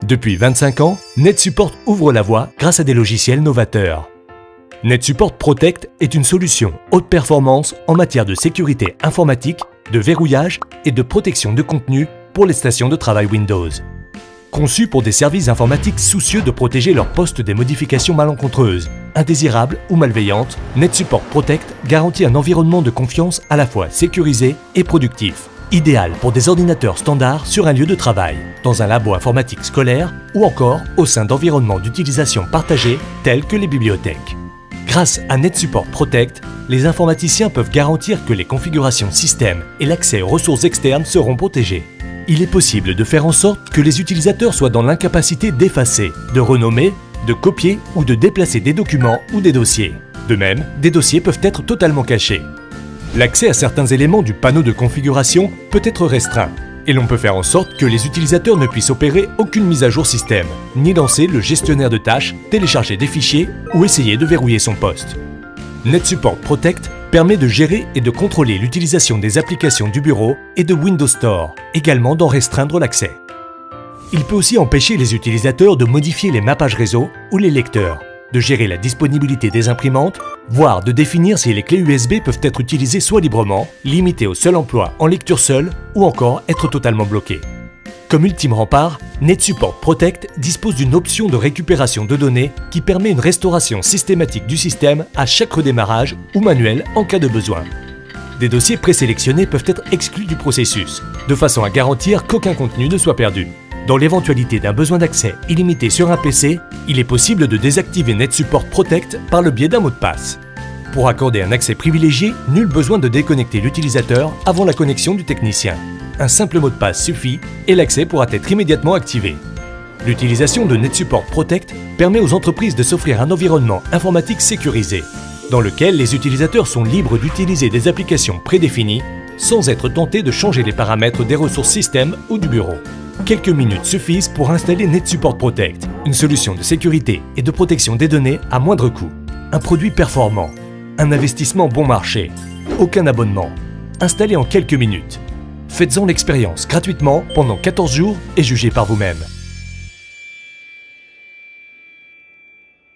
Depuis 25 ans, NetSupport ouvre la voie grâce à des logiciels novateurs. NetSupport Protect est une solution haute performance en matière de sécurité informatique, de verrouillage et de protection de contenu pour les stations de travail Windows. Conçu pour des services informatiques soucieux de protéger leur poste des modifications malencontreuses, indésirables ou malveillantes, NetSupport Protect garantit un environnement de confiance à la fois sécurisé et productif. Idéal pour des ordinateurs standards sur un lieu de travail, dans un labo informatique scolaire ou encore au sein d'environnements d'utilisation partagés tels que les bibliothèques. Grâce à NetSupport Protect, les informaticiens peuvent garantir que les configurations système et l'accès aux ressources externes seront protégés. Il est possible de faire en sorte que les utilisateurs soient dans l'incapacité d'effacer, de renommer, de copier ou de déplacer des documents ou des dossiers. De même, des dossiers peuvent être totalement cachés. L'accès à certains éléments du panneau de configuration peut être restreint et l'on peut faire en sorte que les utilisateurs ne puissent opérer aucune mise à jour système, ni lancer le gestionnaire de tâches, télécharger des fichiers ou essayer de verrouiller son poste. NetSupport Protect permet de gérer et de contrôler l'utilisation des applications du bureau et de Windows Store, également d'en restreindre l'accès. Il peut aussi empêcher les utilisateurs de modifier les mappages réseau ou les lecteurs, de gérer la disponibilité des imprimantes, voire de définir si les clés USB peuvent être utilisées soit librement, limitées au seul emploi en lecture seule, ou encore être totalement bloquées. Comme ultime rempart, NetSupport Protect dispose d'une option de récupération de données qui permet une restauration systématique du système à chaque redémarrage ou manuel en cas de besoin. Des dossiers présélectionnés peuvent être exclus du processus, de façon à garantir qu'aucun contenu ne soit perdu. Dans l'éventualité d'un besoin d'accès illimité sur un PC, il est possible de désactiver NetSupport Protect par le biais d'un mot de passe. Pour accorder un accès privilégié, nul besoin de déconnecter l'utilisateur avant la connexion du technicien. Un simple mot de passe suffit et l'accès pourra être immédiatement activé. L'utilisation de NetSupport Protect permet aux entreprises de s'offrir un environnement informatique sécurisé, dans lequel les utilisateurs sont libres d'utiliser des applications prédéfinies sans être tentés de changer les paramètres des ressources système ou du bureau. Quelques minutes suffisent pour installer NetSupport Protect, une solution de sécurité et de protection des données à moindre coût. Un produit performant, un investissement bon marché, aucun abonnement, installé en quelques minutes. Faites-en l'expérience gratuitement pendant 14 jours et jugez par vous-même.